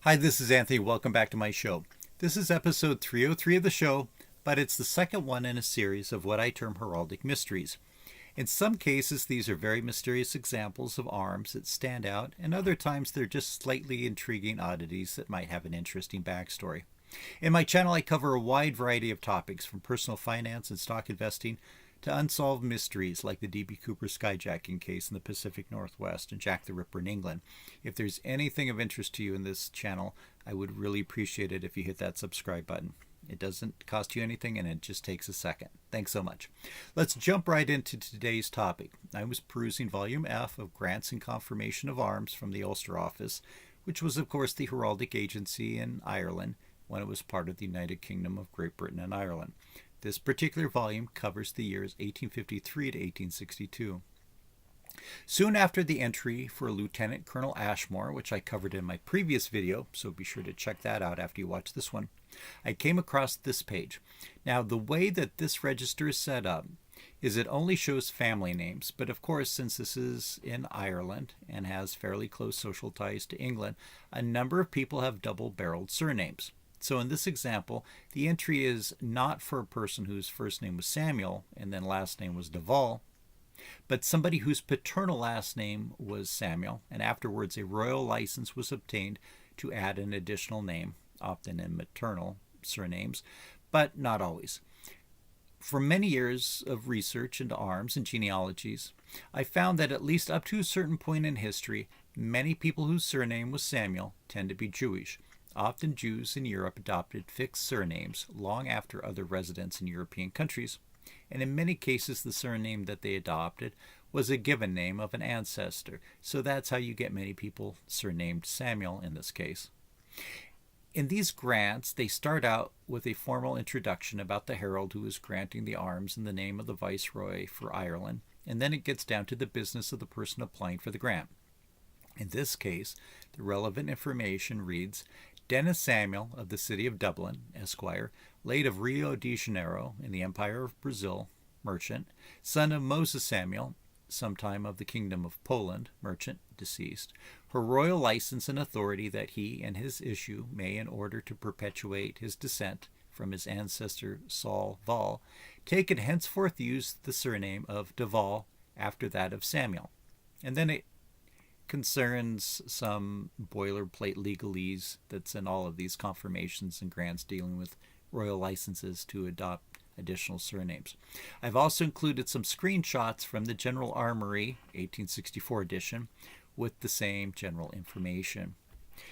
Hi, this is Anthony. Welcome back to my show. This is episode 303 of the show, but it's the second one in a series of what I term heraldic mysteries. In some cases, these are very mysterious examples of arms that stand out, and other times they're just slightly intriguing oddities that might have an interesting backstory. In my channel, I cover a wide variety of topics, from personal finance and stock investing to unsolved mysteries like the D.B. Cooper skyjacking case in the Pacific Northwest and Jack the Ripper in England. If there's anything of interest to you in this channel, I would really appreciate it if you hit that subscribe button. It doesn't cost you anything, and it just takes a second. Thanks so much. Let's jump right into today's topic. I was perusing Volume F of Grants and Confirmation of Arms from the Ulster Office, which was, of course, the heraldic agency in Ireland when it was part of the United Kingdom of Great Britain and Ireland. This particular volume covers the years 1853 to 1862. Soon after the entry for Lieutenant Colonel Ashmore, which I covered in my previous video, so be sure to check that out after you watch this one, I came across this page. Now, the way that this register is set up is it only shows family names, but of course, since this is in Ireland and has fairly close social ties to England, a number of people have double-barreled surnames. So in this example, the entry is not for a person whose first name was Samuel and then last name was Duval, but somebody whose paternal last name was Samuel, and afterwards a royal license was obtained to add an additional name, often in maternal surnames, but not always. For many years of research into arms and genealogies, I found that at least up to a certain point in history, many people whose surname was Samuel tend to be Jewish. Often Jews in Europe adopted fixed surnames long after other residents in European countries, and in many cases the surname that they adopted was a given name of an ancestor, so that's how you get many people surnamed Samuel in this case. In these grants, they start out with a formal introduction about the herald who is granting the arms in the name of the Viceroy for Ireland, and then it gets down to the business of the person applying for the grant. In this case, the relevant information reads, Dennis Samuel of the city of Dublin, Esquire, late of Rio de Janeiro in the Empire of Brazil, merchant, son of Moses Samuel, sometime of the Kingdom of Poland, merchant, deceased, her royal license and authority that he and his issue may, in order to perpetuate his descent from his ancestor Saul Val, take and henceforth use the surname of Duval after that of Samuel. And then it concerns some boilerplate legalese that's in all of these confirmations and grants dealing with royal licenses to adopt additional surnames. I've also included some screenshots from the General Armory 1864 edition with the same general information.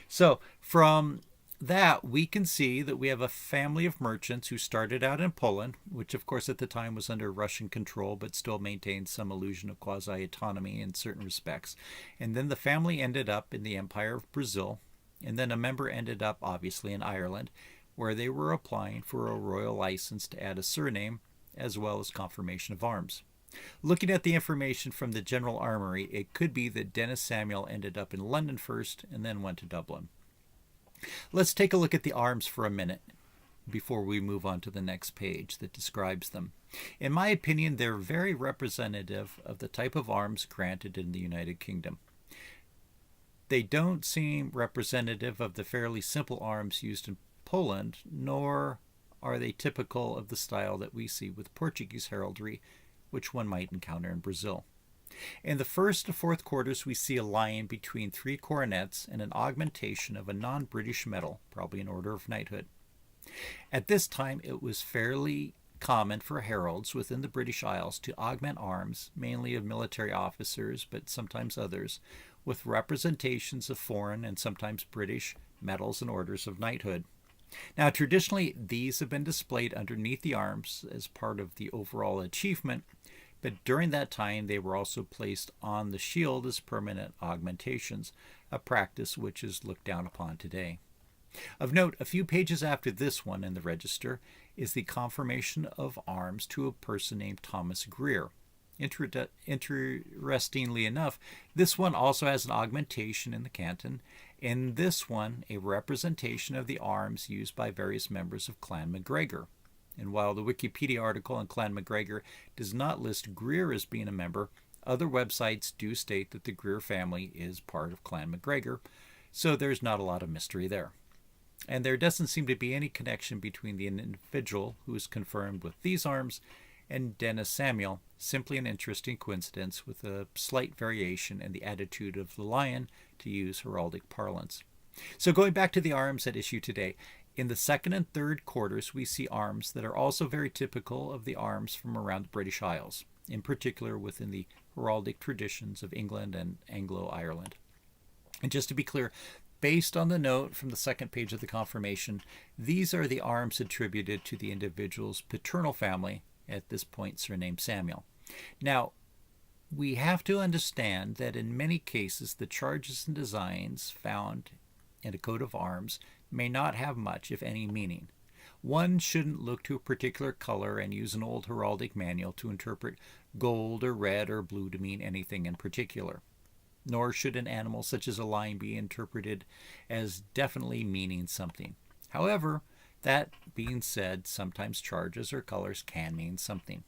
So from that, we can see that we have a family of merchants who started out in Poland, which of course at the time was under Russian control, but still maintained some illusion of quasi-autonomy in certain respects. And then the family ended up in the Empire of Brazil, and then a member ended up obviously in Ireland, where they were applying for a royal license to add a surname, as well as confirmation of arms. Looking at the information from the General Armory, it could be that Dennis Samuel ended up in London first and then went to Dublin. Let's take a look at the arms for a minute before we move on to the next page that describes them. In my opinion, they're very representative of the type of arms granted in the United Kingdom. They don't seem representative of the fairly simple arms used in Poland, nor are they typical of the style that we see with Portuguese heraldry, which one might encounter in Brazil. In the first to fourth quarters, we see a lion between three coronets and an augmentation of a non-British medal, probably in order of knighthood. At this time, it was fairly common for heralds within the British Isles to augment arms, mainly of military officers, but sometimes others, with representations of foreign and sometimes British medals and orders of knighthood. Now, traditionally, these have been displayed underneath the arms as part of the overall achievement, but during that time they were also placed on the shield as permanent augmentations, a practice which is looked down upon today. Of note, a few pages after this one in the register is the confirmation of arms to a person named Thomas Greer. Interestingly enough, this one also has an augmentation in the canton. In this one, a representation of the arms used by various members of Clan MacGregor. And while the Wikipedia article on Clan MacGregor does not list Greer as being a member, other websites do state that the Greer family is part of Clan MacGregor, So there's not a lot of mystery there. And there doesn't seem to be any connection between the individual who is confirmed with these arms and Dennis Samuel, simply an interesting coincidence with a slight variation in the attitude of the lion, to use heraldic parlance. So going back to the arms at issue today, in the second and third quarters we see arms that are also very typical of the arms from around the British Isles, in particular within the heraldic traditions of England and Anglo-Ireland. And just to be clear, based on the note from the second page of the confirmation, these are the arms attributed to the individual's paternal family, at this point surnamed Samuel. Now, we have to understand that in many cases the charges and designs found in a coat of arms may not have much, if any, meaning. One shouldn't look to a particular color and use an old heraldic manual to interpret gold or red or blue to mean anything in particular. Nor should an animal such as a lion be interpreted as definitely meaning something. However, that being said, sometimes charges or colors can mean something.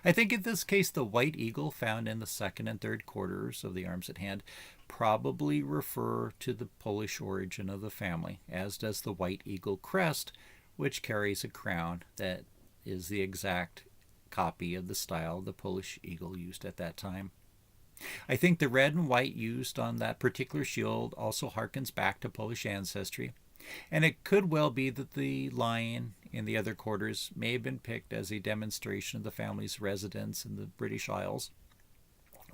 I think in this case the white eagle found in the second and third quarters of the arms at hand probably refer to the Polish origin of the family, as does the white eagle crest, which carries a crown that is the exact copy of the style the Polish eagle used at that time. I think the red and white used on that particular shield also harkens back to Polish ancestry, and it could well be that the lion in the other quarters may have been picked as a demonstration of the family's residence in the British Isles,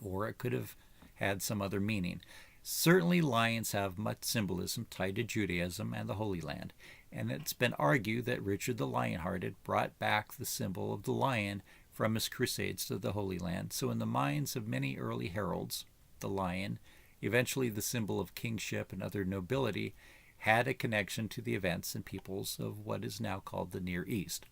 or it could have had some other meaning. Certainly lions have much symbolism tied to Judaism and the Holy Land, and it's been argued that Richard the Lionhearted brought back the symbol of the lion from his crusades to the Holy Land. So in the minds of many early heralds, the lion, eventually the symbol of kingship and other nobility, had a connection to the events and peoples of what is now called the Near East.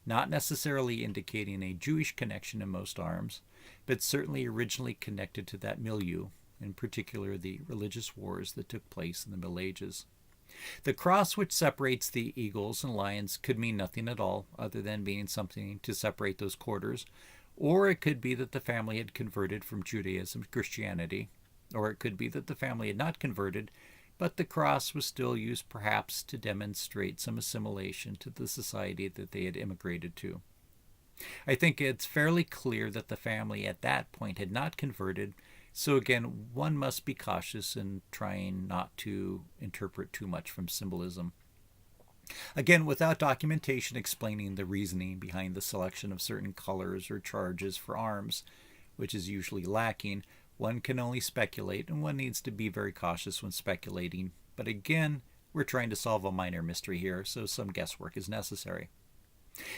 Not necessarily indicating a Jewish connection in most arms, but certainly originally connected to that milieu, in particular the religious wars that took place in the Middle Ages. The cross which separates the eagles and lions could mean nothing at all, other than being something to separate those quarters, or it could be that the family had converted from Judaism to Christianity, or it could be that the family had not converted, but the cross was still used perhaps to demonstrate some assimilation to the society that they had immigrated to. I think it's fairly clear that the family at that point had not converted, so again, one must be cautious in trying not to interpret too much from symbolism. Again, without documentation explaining the reasoning behind the selection of certain colors or charges for arms, which is usually lacking, one can only speculate, and one needs to be very cautious when speculating. But again, we're trying to solve a minor mystery here, so some guesswork is necessary.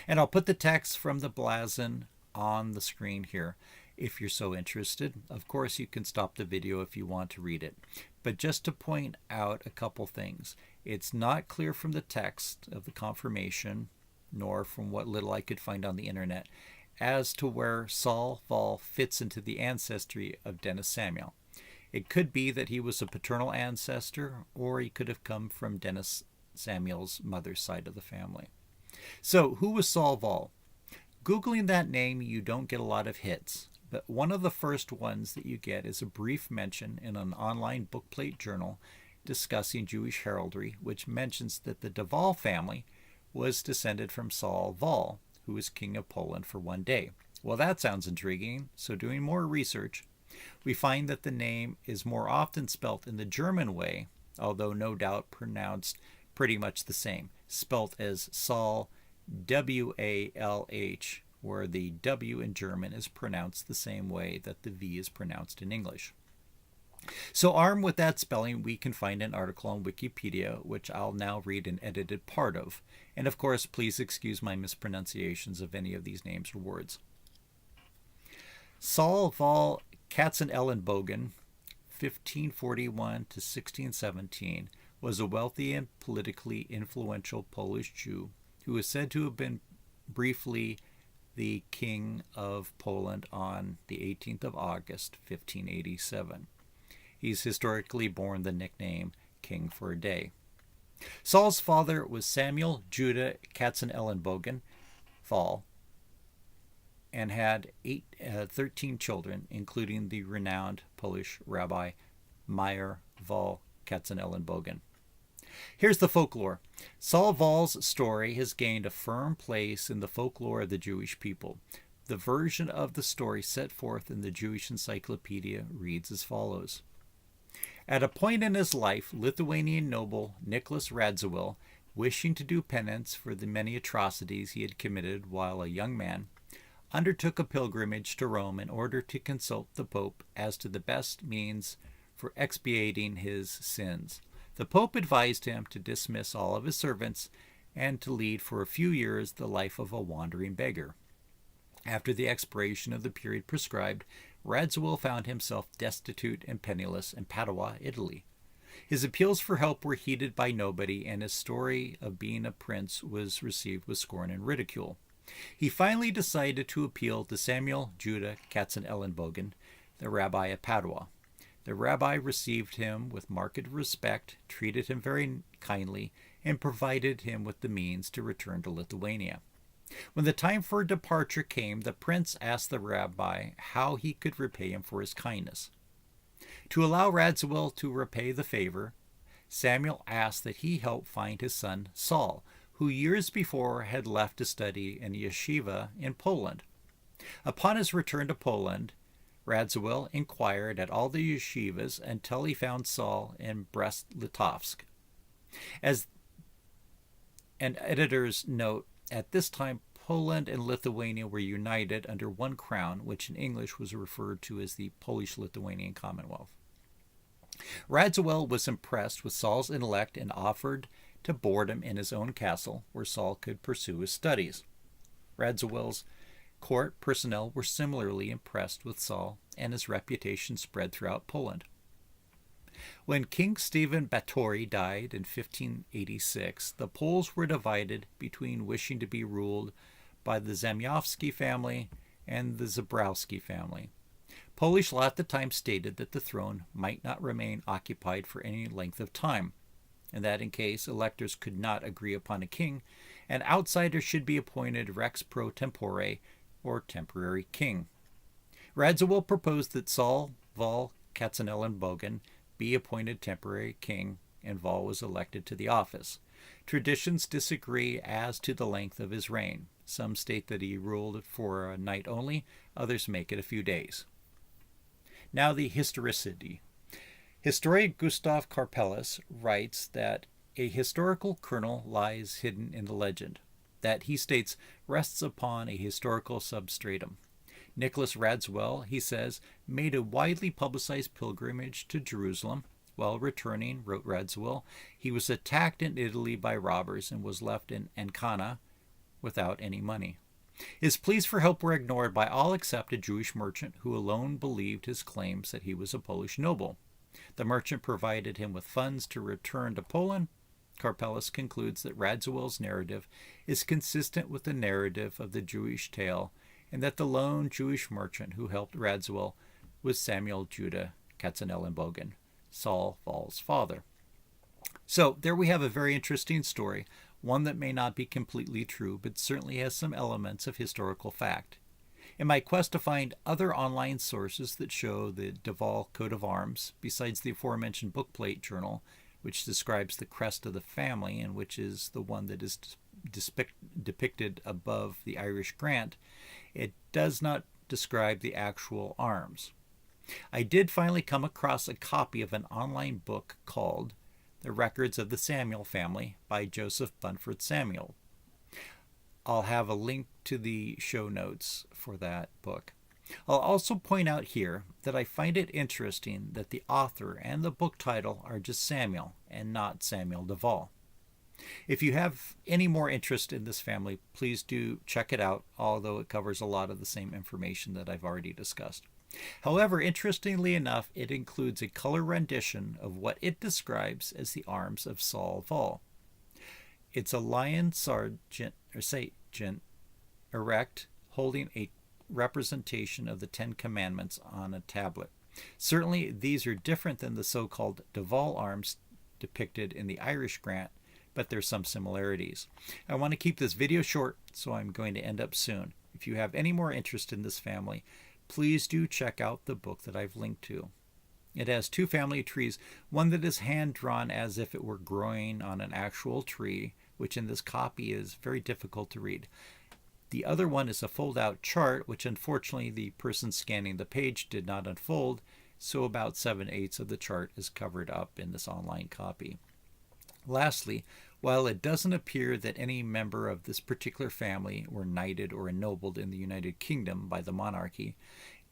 And I'll put the text from the blazon on the screen here if you're so interested. Of course, you can stop the video if you want to read it. But just to point out a couple things, it's not clear from the text of the confirmation, nor from what little I could find on the internet, as to where Saul Vol fits into the ancestry of Dennis Samuel. It could be that he was a paternal ancestor, or he could have come from Dennis Samuel's mother's side of the family. So, who was Saul Vol? Googling that name, you don't get a lot of hits, but one of the first ones that you get is a brief mention in an online Bookplate journal discussing Jewish heraldry, which mentions that the Duval family was descended from Saul Vol, who was king of Poland for one day. Well, that sounds intriguing, so doing more research, we find that the name is more often spelt in the German way, although no doubt pronounced pretty much the same, spelt as Saul, W-A-L-H, where the W in German is pronounced the same way that the V is pronounced in English. So armed with that spelling, we can find an article on Wikipedia, which I'll now read an edited part of. And of course, please excuse my mispronunciations of any of these names or words. Saul Vol Katzenellenbogen, 1541 to 1617, was a wealthy and politically influential Polish Jew who is said to have been briefly the king of Poland on the 18th of August, 1587. He's historically borne the nickname King for a Day. Saul's father was Samuel Judah Katzenellenbogen Vol, and had 13 children, including the renowned Polish Rabbi Meir Vol Katzenelnbogen. Here's the folklore. Saul Val's story has gained a firm place in the folklore of the Jewish people. The version of the story set forth in the Jewish Encyclopedia reads as follows. At a point in his life, Lithuanian noble Nicholas Radziwill, wishing to do penance for the many atrocities he had committed while a young man, undertook a pilgrimage to Rome in order to consult the Pope as to the best means for expiating his sins. The Pope advised him to dismiss all of his servants and to lead for a few years the life of a wandering beggar. After the expiration of the period prescribed, Radziwill found himself destitute and penniless in Padua, Italy. His appeals for help were heeded by nobody, and his story of being a prince was received with scorn and ridicule. He finally decided to appeal to Samuel Judah Katzenelnbogen, the rabbi of Padua. The rabbi received him with marked respect, treated him very kindly, and provided him with the means to return to Lithuania. When the time for departure came, the prince asked the rabbi how he could repay him for his kindness. To allow Radziwill to repay the favor, Samuel asked that he help find his son Saul, who years before had left to study in yeshiva in Poland. Upon his return to Poland, Radziwill inquired at all the yeshivas until he found Saul in Brest-Litovsk. As an editor's note, at this time Poland and Lithuania were united under one crown, which in English was referred to as the Polish-Lithuanian Commonwealth. Radziwill was impressed with Saul's intellect and offered to board him in his own castle, where Saul could pursue his studies. Radziwill's court personnel were similarly impressed with Saul, and his reputation spread throughout Poland. When King Stephen Batory died in 1586, the Poles were divided between wishing to be ruled by the Zamyovsky family and the Zabrowski family. Polish law at the time stated that the throne might not remain occupied for any length of time, and that in case electors could not agree upon a king, an outsider should be appointed rex pro tempore, or temporary king. Radziwill proposed that Saul Val Katzenelnbogen be appointed temporary king, and Val was elected to the office. Traditions disagree as to the length of his reign. Some state that he ruled for a night only, others make it a few days. Now the historicity. Historian Gustav Karpeles writes that a historical kernel lies hidden in the legend, that he states rests upon a historical substratum. Nicholas Radziwill, he says, made a widely publicized pilgrimage to Jerusalem. While returning, wrote Radziwill, he was attacked in Italy by robbers and was left in Ancona without any money. His pleas for help were ignored by all except a Jewish merchant who alone believed his claims that he was a Polish noble. The merchant provided him with funds to return to Poland. Karpeles concludes that Radziwill's narrative is consistent with the narrative of the Jewish tale, and that the lone Jewish merchant who helped Radziwill was Samuel Judah Katzenelnbogen, Saul Val's father. So there we have a very interesting story, one that may not be completely true, but certainly has some elements of historical fact. In my quest to find other online sources that show the Duval coat of arms, besides the aforementioned Bookplate journal, which describes the crest of the family and which is the one that is depicted above the Irish grant, it does not describe the actual arms. I did finally come across a copy of an online book called The Records of the Samuel Family by Joseph Bunford Samuel. I'll have a link to the show notes for that book. I'll also point out here that I find it interesting that the author and the book title are just Samuel and not Samuel Duval. If you have any more interest in this family, please do check it out, although it covers a lot of the same information that I've already discussed. However, interestingly enough, it includes a color rendition of what it describes as the arms of Saul Val. It's a lion sergeant erect, holding a representation of the Ten Commandments on a tablet. Certainly, these are different than the so-called Duval arms depicted in the Irish grant, but there's some similarities. I want to keep this video short, so I'm going to end up soon. If you have any more interest in this family, please do check out the book that I've linked to. It has two family trees, one that is hand-drawn as if it were growing on an actual tree, which in this copy is very difficult to read. The other one is a fold-out chart, which unfortunately the person scanning the page did not unfold, so about 7/8 of the chart is covered up in this online copy. Lastly, while it doesn't appear that any member of this particular family were knighted or ennobled in the United Kingdom by the monarchy,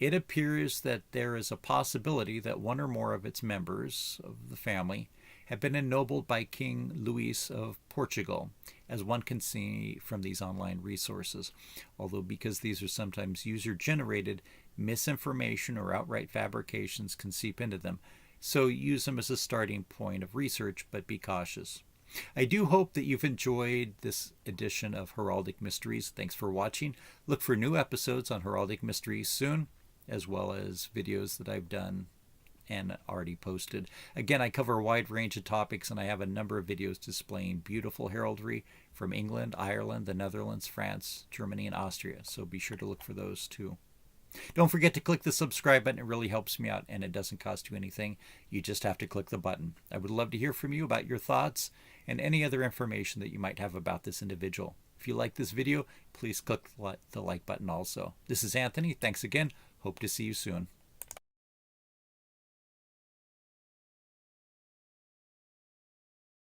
it appears that there is a possibility that one or more of its members of the family have been ennobled by King Louis of Portugal, as one can see from these online resources. Although because these are sometimes user-generated, misinformation or outright fabrications can seep into them, so use them as a starting point of research, but be cautious. I do hope that you've enjoyed this edition of Heraldic Mysteries. Thanks for watching. Look for new episodes on Heraldic Mysteries soon, as well as videos that I've done and already posted. Again, I cover a wide range of topics, and I have a number of videos displaying beautiful heraldry from England, Ireland, the Netherlands, France, Germany, and Austria, so be sure to look for those too. Don't forget to click the subscribe button. It really helps me out, and it doesn't cost you anything. You just have to click the button. I would love to hear from you about your thoughts and any other information that you might have about this individual. If you like this video, please click the like button also. This is Anthony. Thanks again. Hope to see you soon.